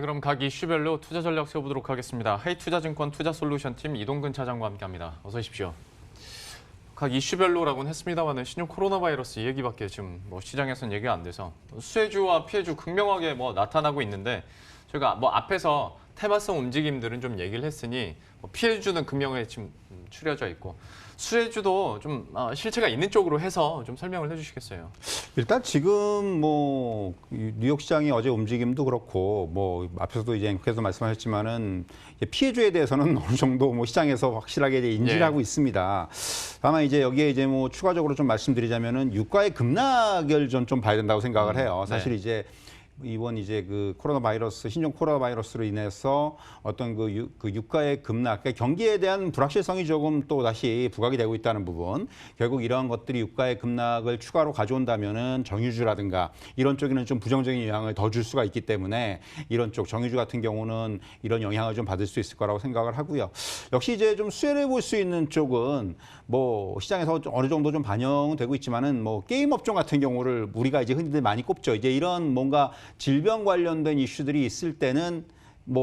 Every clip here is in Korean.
네, 그럼 각 이슈별로 투자 전략 세워보도록 하겠습니다. 하이투자증권 투자솔루션팀 이동근 차장과 함께합니다. 어서 오십시오. 각 이슈별로라고는 했습니다만은 신종 코로나 바이러스 얘기밖에 지금 시장에서는 얘기가 안 돼서 수혜주와 피해주 극명하게 나타나고 있는데 저희가 앞에서 테마성 움직임들은 좀 얘기를 했으니 피해주는 극명하게 지금 추려져 있고 수혜주도 좀 실체가 있는 쪽으로 해서 좀 설명을 해주시겠어요? 일단 지금 뉴욕 시장의 어제 움직임도 그렇고 앞에서도 이제 계속 말씀하셨지만은 피해주에 대해서는 어느 정도 시장에서 확실하게 이제 인지를 하고 있습니다. 다만 이제 여기에 이제 추가적으로 좀 말씀드리자면은 유가의 급락을 좀 봐야 된다고 생각을 해요. 사실 이제 이번 이제 그 코로나 바이러스, 신종 코로나 바이러스로 인해서 어떤 그 유가의 급락, 그러니까 경기에 대한 불확실성이 조금 또 다시 부각이 되고 있다는 부분, 결국 이러한 것들이 유가의 급락을 추가로 가져온다면은 정유주라든가 이런 쪽에는 좀 부정적인 영향을 더 줄 수가 있기 때문에 이런 쪽 정유주 같은 경우는 이런 영향을 좀 받을 수 있을 거라고 생각을 하고요. 역시 이제 좀 수혜를 볼 수 있는 쪽은 시장에서 어느 정도 좀 반영되고 있지만은 게임 업종 같은 경우를 우리가 이제 흔히들 많이 꼽죠. 이제 이런 뭔가 질병 관련된 이슈들이 있을 때는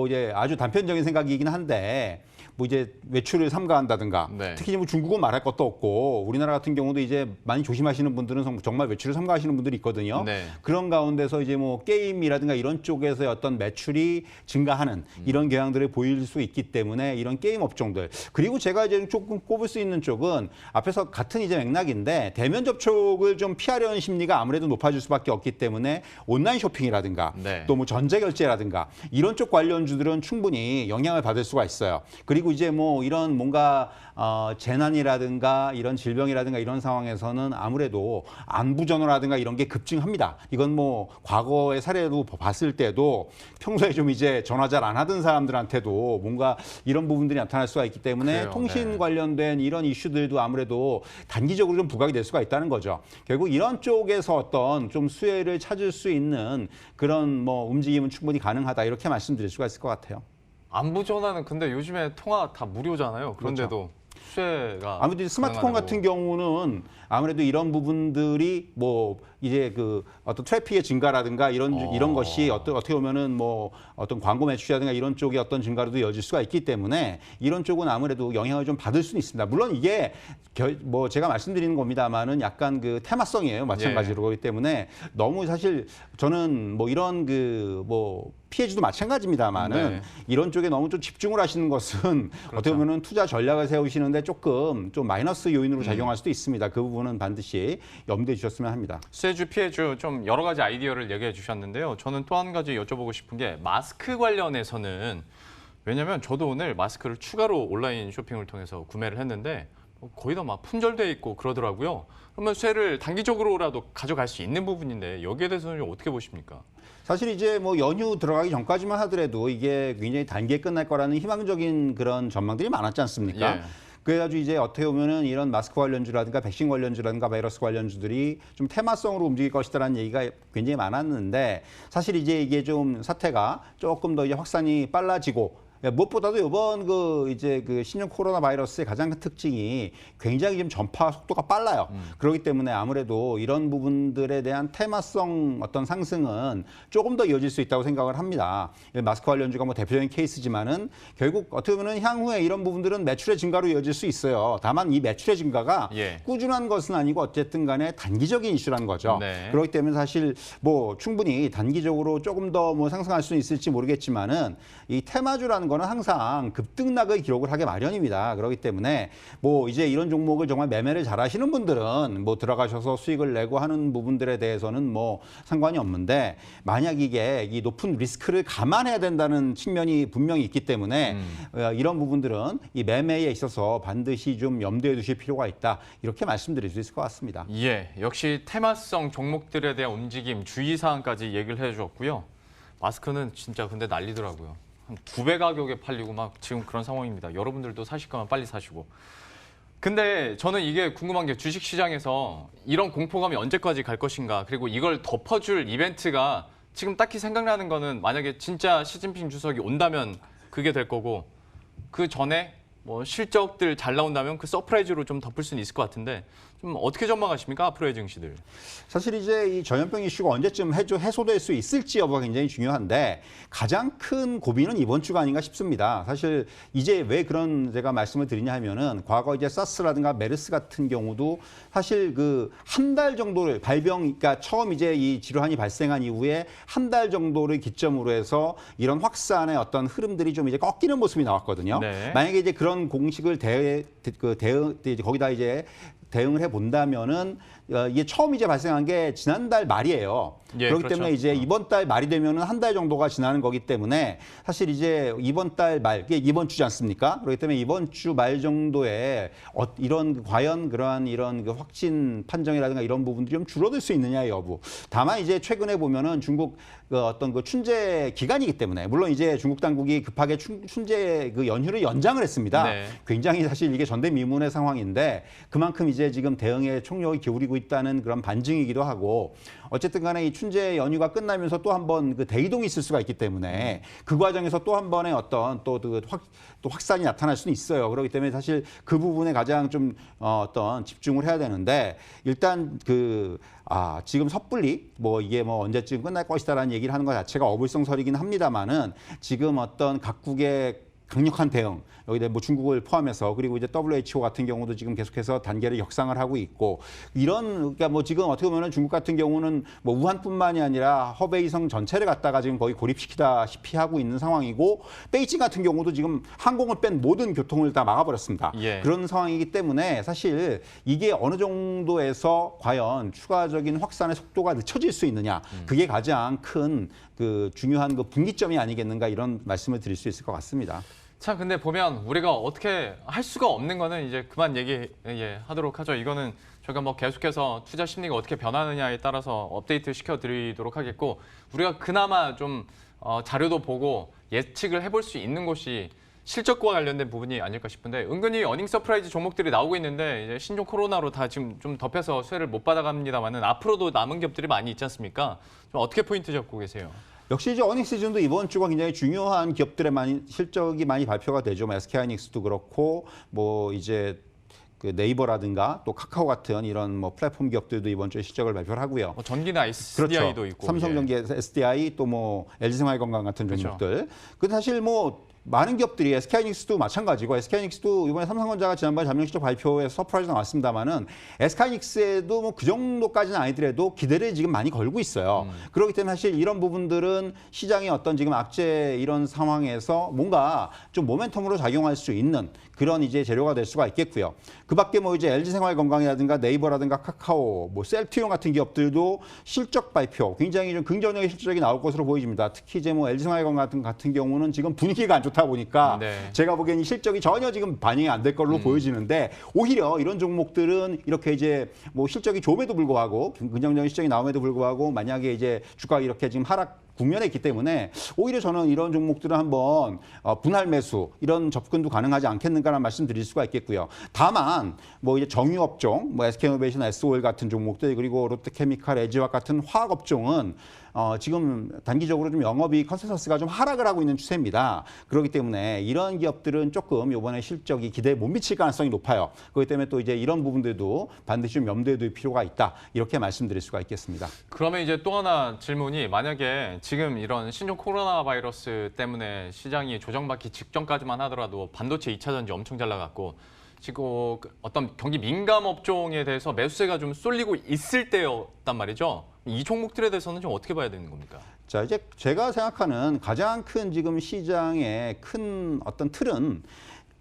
이제 아주 단편적인 생각이긴 한데 이제 외출을 삼가한다든가 특히 중국은 말할 것도 없고 우리나라 같은 경우도 이제 많이 조심하시는 분들은 정말 외출을 삼가하시는 분들이 있거든요. 그런 가운데서 이제 게임이라든가 이런 쪽에서의 어떤 매출이 증가하는 이런 경향들을 보일 수 있기 때문에 이런 게임 업종들, 그리고 제가 이제 조금 꼽을 수 있는 쪽은 앞에서 같은 이제 맥락인데 대면 접촉을 좀 피하려는 심리가 아무래도 높아질 수밖에 없기 때문에 온라인 쇼핑이라든가 또 전자 결제라든가 이런 쪽 관련주들은 충분히 영향을 받을 수가 있어요. 그리고 이제 이런 뭔가 재난이라든가 이런 질병이라든가 이런 상황에서는 아무래도 안부 전화라든가 이런 게 급증합니다. 이건 과거의 사례도 봤을 때도 평소에 좀 이제 전화 잘 안 하던 사람들한테도 뭔가 이런 부분들이 나타날 수가 있기 때문에 통신 관련된 이런 이슈들도 아무래도 단기적으로 좀 부각이 될 수가 있다는 거죠. 결국 이런 쪽에서 어떤 좀 수혜를 찾을 수 있는 그런 움직임은 충분히 가능하다, 이렇게 말씀드릴 수가 있을 것 같아요. 안부 전화는 근데 요즘에 통화 다 무료잖아요. 그런데도 수혜가 아무래도 스마트폰 같은 경우는 아무래도 이런 부분들이 이제 그 어떤 트래픽의 증가라든가 이런 것이 어떻게 보면은 어떤 광고 매출이라든가 이런 쪽의 어떤 증가로도 이어질 수가 있기 때문에 이런 쪽은 아무래도 영향을 좀 받을 수는 있습니다. 물론 이게 제가 말씀드리는 겁니다만은 약간 그 테마성이에요. 마찬가지로. 그렇기 때문에 너무 사실 저는 이런 피해주도 마찬가지입니다만은 이런 쪽에 너무 좀 집중을 하시는 것은 어떻게 보면은 투자 전략을 세우시는데 조금 좀 마이너스 요인으로 작용할 수도 있습니다. 그 부분은 반드시 염두에 주셨으면 합니다. 수혜주, 피해주 좀 여러 가지 아이디어를 얘기해 주셨는데요. 저는 또 한 가지 여쭤보고 싶은 게 마스크 관련해서는, 왜냐하면 저도 오늘 마스크를 추가로 온라인 쇼핑을 통해서 구매를 했는데 거의 다 품절돼 있고 그러더라고요. 그러면 수혜를 단기적으로라도 가져갈 수 있는 부분인데 여기에 대해서는 어떻게 보십니까? 사실 이제 연휴 들어가기 전까지만 하더라도 이게 굉장히 단기에 끝날 거라는 희망적인 그런 전망들이 많았지 않습니까? 그래가지고 이제 어떻게 보면은 이런 마스크 관련주라든가 백신 관련주라든가 바이러스 관련주들이 좀 테마성으로 움직일 것이다라는 얘기가 굉장히 많았는데 사실 이제 이게 좀 사태가 조금 더 이제 확산이 빨라지고 무엇보다도 이번 이제 신종 코로나 바이러스의 가장 큰 특징이 굉장히 좀 전파 속도가 빨라요. 그렇기 때문에 아무래도 이런 부분들에 대한 테마성 어떤 상승은 조금 더 이어질 수 있다고 생각을 합니다. 마스크 관련주가 대표적인 케이스지만은 결국 어떻게 보면 향후에 이런 부분들은 매출의 증가로 이어질 수 있어요. 다만 이 매출의 증가가 꾸준한 것은 아니고 어쨌든 간에 단기적인 이슈라는 거죠. 그렇기 때문에 사실 충분히 단기적으로 조금 더 상승할 수는 있을지 모르겠지만은 이 테마주라는 거는 항상 급등락을 기록을 하게 마련입니다. 그렇기 때문에 이제 이런 종목을 정말 매매를 잘 하시는 분들은 들어가셔서 수익을 내고 하는 부분들에 대해서는 상관이 없는데, 만약 이게 이 높은 리스크를 감안해야 된다는 측면이 분명히 있기 때문에 이런 부분들은 이 매매에 있어서 반드시 좀 염두에 두실 필요가 있다, 이렇게 말씀드릴 수 있을 것 같습니다. 역시 테마성 종목들에 대한 움직임, 주의사항까지 얘기를 해주었고요. 마스크는 진짜 근데 난리더라고요. 한 2배 가격에 팔리고 지금 그런 상황입니다. 여러분들도 사실 거면 빨리 사시고. 근데 저는 이게 궁금한 게 주식시장에서 이런 공포감이 언제까지 갈 것인가, 그리고 이걸 덮어줄 이벤트가 지금 딱히 생각나는 거는 만약에 진짜 시진핑 주석이 온다면 그게 될 거고, 그 전에 뭐 실적들 잘 나온다면 그 서프라이즈로 좀 덮을 수는 있을 것 같은데 좀 어떻게 전망하십니까? 앞으로의 증시들. 사실 이제 이 전염병 이슈가 언제쯤 해소될 수 있을지 여부가 굉장히 중요한데 가장 큰 고비는 이번 주가 아닌가 싶습니다. 사실 이제 왜 그런 제가 말씀을 드리냐 하면은 과거 이제 사스라든가 메르스 같은 경우도 사실 그 한 달 정도를 그러니까 처음 이제 이 질환이 발생한 이후에 한 달 정도를 기점으로 해서 이런 확산의 어떤 흐름들이 좀 이제 꺾이는 모습이 나왔거든요. 네. 만약에 이제 그런 공식을 거기다 이제 대응을 해 본다면은 이게 처음 이제 발생한 게 지난달 말이에요. 예, 그렇기 그렇죠. 때문에 이제 이번 달 말이 되면은 한 달 정도가 지나는 거기 때문에 사실 이제 이번 달 말, 이게 이번 주지 않습니까? 그렇기 때문에 이번 주 말 정도에 이런 과연 그러한 이런 그 확진 판정이라든가 이런 부분들이 좀 줄어들 수 있느냐의 여부. 다만 이제 최근에 보면은 중국 그 어떤 그 춘제 기간이기 때문에 물론 이제 중국 당국이 급하게 춘제 그 연휴를 연장을 했습니다. 네. 굉장히 사실 이게 전대미문의 상황인데 그만큼 이제 지금 대응에 총력이 기울이고 있다는 그런 반증이기도 하고 어쨌든 간에 이 춘제 연휴가 끝나면서 또 한 번 그 대이동이 있을 수가 있기 때문에 그 과정에서 또 한 번의 어떤 또 확산이 나타날 수는 있어요. 그렇기 때문에 사실 그 부분에 가장 좀 어떤 집중을 해야 되는데 일단 지금 섣불리 뭐 이게 뭐 언제쯤 끝날 것이다라는 얘기를 하는 것 자체가 어불성설이긴 합니다만은 지금 어떤 각국의 강력한 대응, 여기다 뭐 중국을 포함해서 그리고 이제 WHO 같은 경우도 지금 계속해서 단계를 격상을 하고 있고 그러니까 뭐 지금 어떻게 보면은 중국 같은 경우는 뭐 우한뿐만이 아니라 허베이성 전체를 갖다가 지금 거의 고립시키다시피 하고 있는 상황이고 베이징 같은 경우도 지금 항공을 뺀 모든 교통을 다 막아버렸습니다. 예. 그런 상황이기 때문에 사실 이게 어느 정도에서 과연 추가적인 확산의 속도가 늦춰질 수 있느냐 그게 가장 큰 그 중요한 그 분기점이 아니겠는가 이런 말씀을 드릴 수 있을 것 같습니다. 자, 근데 보면 우리가 어떻게 할 수가 없는 거는 이제 그만 얘기하도록 하죠. 이거는 저희가 뭐 계속해서 투자 심리가 어떻게 변하느냐에 따라서 업데이트 시켜드리도록 하겠고 우리가 그나마 좀 자료도 보고 예측을 해볼 수 있는 곳이 실적과 관련된 부분이 아닐까 싶은데 은근히 어닝 서프라이즈 종목들이 나오고 있는데 이제 신종 코로나로 다 지금 좀 덮여서 수혜를 못 받아갑니다만은 앞으로도 남은 기업들이 많이 있지 않습니까? 좀 어떻게 포인트 잡고 계세요? 역시 이제 어닝 시즌도 이번 주가 굉장히 중요한 기업들의 실적이 많이 발표가 되죠. 뭐 SK하이닉스도 그렇고 뭐 이제 그 네이버라든가 또 카카오 같은 이런 뭐 플랫폼 기업들도 이번 주에 실적을 발표를 하고요. 전기나 SDI도 그렇죠. 있고 삼성전기, SDI 또 뭐 LG생활건강 같은 그렇죠. 종목들. 근데 사실 뭐 많은 기업들이 SK하이닉스도 마찬가지고 SK하이닉스도 이번에 삼성전자가 지난번에 잠정 실적 발표에서 서프라이즈가 나왔습니다만은 SK하이닉스에도 뭐 그 정도까지는 아니더라도 기대를 지금 많이 걸고 있어요. 그렇기 때문에 사실 이런 부분들은 시장의 어떤 지금 악재 이런 상황에서 뭔가 좀 모멘텀으로 작용할 수 있는 그런 이제 재료가 될 수가 있겠고요. 그밖에 뭐 이제 LG생활건강이라든가 네이버라든가 카카오, 뭐 셀트리온 같은 기업들도 실적 발표 굉장히 좀 긍정적인 실적이 나올 것으로 보여집니다. 특히 이제 뭐 LG생활건강 같은 경우는 지금 분위기가 안 좋다 보니까 네. 제가 보기에는 이 실적이 전혀 지금 반영이 안 될 걸로 보여지는데 오히려 이런 종목들은 이렇게 이제 뭐 실적이 좋음에도 불구하고 긍정적인 실적이 나옴에도 불구하고 만약에 이제 주가가 이렇게 지금 하락 국면에 있기 때문에 오히려 저는 이런 종목들은 한번 분할 매수 이런 접근도 가능하지 않겠는가라는 말씀 드릴 수가 있겠고요. 다만 뭐 이제 정유업종, 뭐 SK이노베이션, SOL 같은 종목들 그리고 롯데케미칼, 에지화 같은 화학업종은 지금 단기적으로 좀 영업이익 컨센서스가 좀 하락을 하고 있는 추세입니다. 그렇기 때문에 이런 기업들은 조금 이번에 실적이 기대에 못 미칠 가능성이 높아요. 그렇기 때문에 또 이제 이런 부분들도 반드시 좀 염두에 둘 필요가 있다. 이렇게 말씀드릴 수가 있겠습니다. 그러면 이제 또 하나 질문이 만약에 지금 이런 신종 코로나 바이러스 때문에 시장이 조정받기 직전까지만 하더라도 반도체 2차 전지 엄청 잘 나갔고 지금 어떤 경기 민감 업종에 대해서 매수세가 좀 쏠리고 있을 때였단 말이죠. 이 종목들에 대해서는 좀 어떻게 봐야 되는 겁니까? 자, 이제 제가 생각하는 가장 큰 지금 시장의 큰 어떤 틀은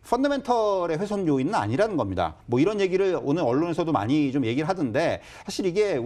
펀더멘털의 훼손 요인은 아니라는 겁니다. 뭐 이런 얘기를 오늘 언론에서도 많이 좀 얘기를 하던데 사실 이게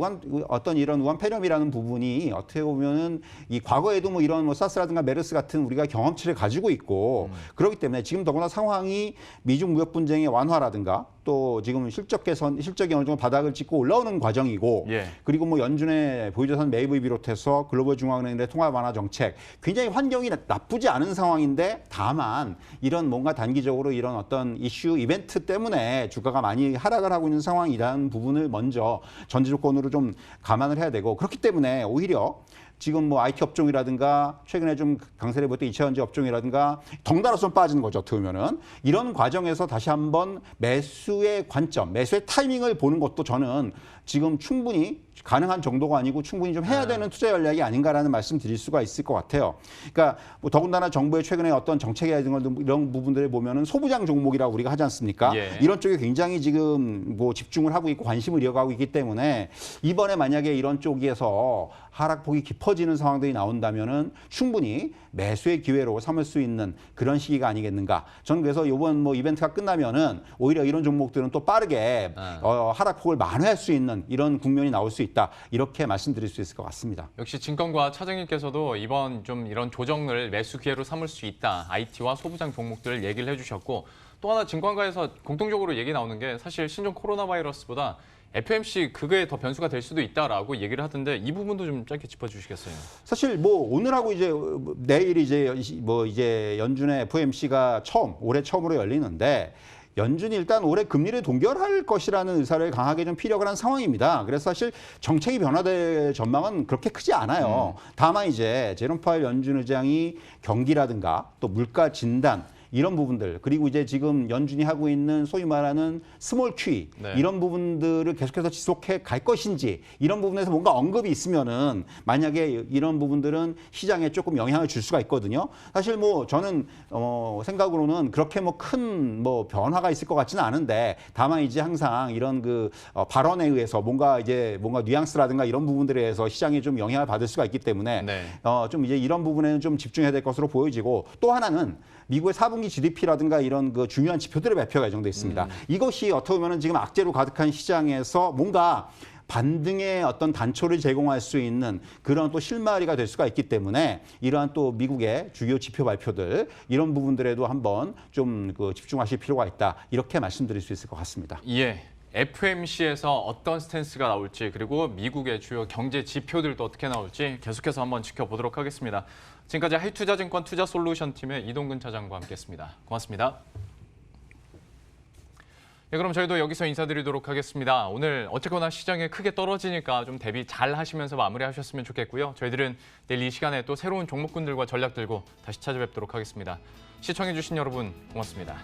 어떤 이런 우한폐렴이라는 부분이 어떻게 보면은 이 과거에도 뭐 이런 뭐 사스라든가 메르스 같은 우리가 경험치를 가지고 있고 그렇기 때문에 지금 더구나 상황이 미중 무역 분쟁의 완화라든가 또 지금 실적이 어느 정도 바닥을 찍고 올라오는 과정이고 예. 그리고 뭐 연준의 보유자산 매입을 비롯해서 글로벌 중앙은행의 통화 완화 정책 굉장히 환경이 나쁘지 않은 상황인데 다만 이런 뭔가 단기적으로 이런 어떤 이슈 이벤트 때문에 주가가 많이 하락을 하고 있는 상황이라는 부분을 먼저 전제 조건으로 좀 감안을 해야 되고 그렇기 때문에 오히려 지금 뭐 IT 업종이라든가 최근에 좀 강세를 보였던 2차전지 업종이라든가 덩달아 좀 빠지는 거죠. 어떻게 보면은 이런 과정에서 다시 한번 매수의 관점, 매수의 타이밍을 보는 것도 저는 지금 충분히 가능한 정도가 아니고 충분히 좀 해야 되는 투자 전략이 아닌가라는 말씀 드릴 수가 있을 것 같아요. 그러니까 뭐 더군다나 정부의 최근에 어떤 정책이라든가 이런 부분들을 보면은 소부장 종목이라고 우리가 하지 않습니까? 예. 이런 쪽에 굉장히 지금 뭐 집중을 하고 있고 관심을 이어가고 있기 때문에 이번에 만약에 이런 쪽에서 하락폭이 깊어지는 상황들이 나온다면은 충분히 매수의 기회로 삼을 수 있는 그런 시기가 아니겠는가. 저는 그래서 이번 뭐 이벤트가 끝나면은 오히려 이런 종목들은 또 빠르게 하락폭을 만회할 수 있는 이런 국면이 나올 수 있다. 이렇게 말씀드릴 수 있을 것 같습니다. 역시 증권과 차장님께서도 이번 좀 이런 조정을 매수 기회로 삼을 수 있다. IT와 소부장 종목들을 얘기를 해주셨고 또 하나 증권가에서 공통적으로 얘기 나오는 게 사실 신종 코로나 바이러스보다 FMC 그게 더 변수가 될 수도 있다라고 얘기를 하던데 이 부분도 좀 짧게 짚어주시겠어요? 사실 뭐 오늘하고 이제 내일 이제 연준의 FOMC가 올해 처음으로 열리는데 연준이 일단 올해 금리를 동결할 것이라는 의사를 강하게 좀 피력을 한 상황입니다. 그래서 사실 정책이 변화될 전망은 그렇게 크지 않아요. 다만 이제 제롬 파웰 연준 의장이 경기라든가 또 물가 진단 이런 부분들 그리고 이제 지금 연준이 하고 있는 소위 말하는 스몰 QE 네. 이런 부분들을 계속해서 지속해 갈 것인지 이런 부분에서 뭔가 언급이 있으면은 만약에 이런 부분들은 시장에 조금 영향을 줄 수가 있거든요. 사실 뭐 저는 생각으로는 그렇게 뭐 큰 뭐 변화가 있을 것 같지는 않은데 다만 이제 항상 이런 그 발언에 의해서 뭔가 뉘앙스라든가 이런 부분들에 의해서 시장에 좀 영향을 받을 수가 있기 때문에 네. 좀 이제 이런 부분에는 좀 집중해야 될 것으로 보여지고 또 하나는 미국의 4분기 GDP라든가 이런 그 중요한 지표들의 발표가 예정돼 있습니다. 이것이 어떻게 보면 지금 악재로 가득한 시장에서 뭔가 반등의 어떤 단초를 제공할 수 있는 그런 또 실마리가 될 수가 있기 때문에 이러한 또 미국의 주요 지표 발표들 이런 부분들에도 한번 좀 집중하실 필요가 있다. 이렇게 말씀드릴 수 있을 것 같습니다. 예. FMC에서 어떤 스탠스가 나올지 그리고 미국의 주요 경제 지표들도 어떻게 나올지 계속해서 한번 지켜보도록 하겠습니다. 지금까지 하이투자증권 투자솔루션팀의 이동근 차장과 함께했습니다. 고맙습니다. 네, 그럼 저희도 여기서 인사드리도록 하겠습니다. 오늘 어쨌거나 시장에 크게 떨어지니까 좀 대비 잘 하시면서 마무리하셨으면 좋겠고요. 저희들은 내일 이 시간에 또 새로운 종목군들과 전략 들고 다시 찾아뵙도록 하겠습니다. 시청해주신 여러분 고맙습니다.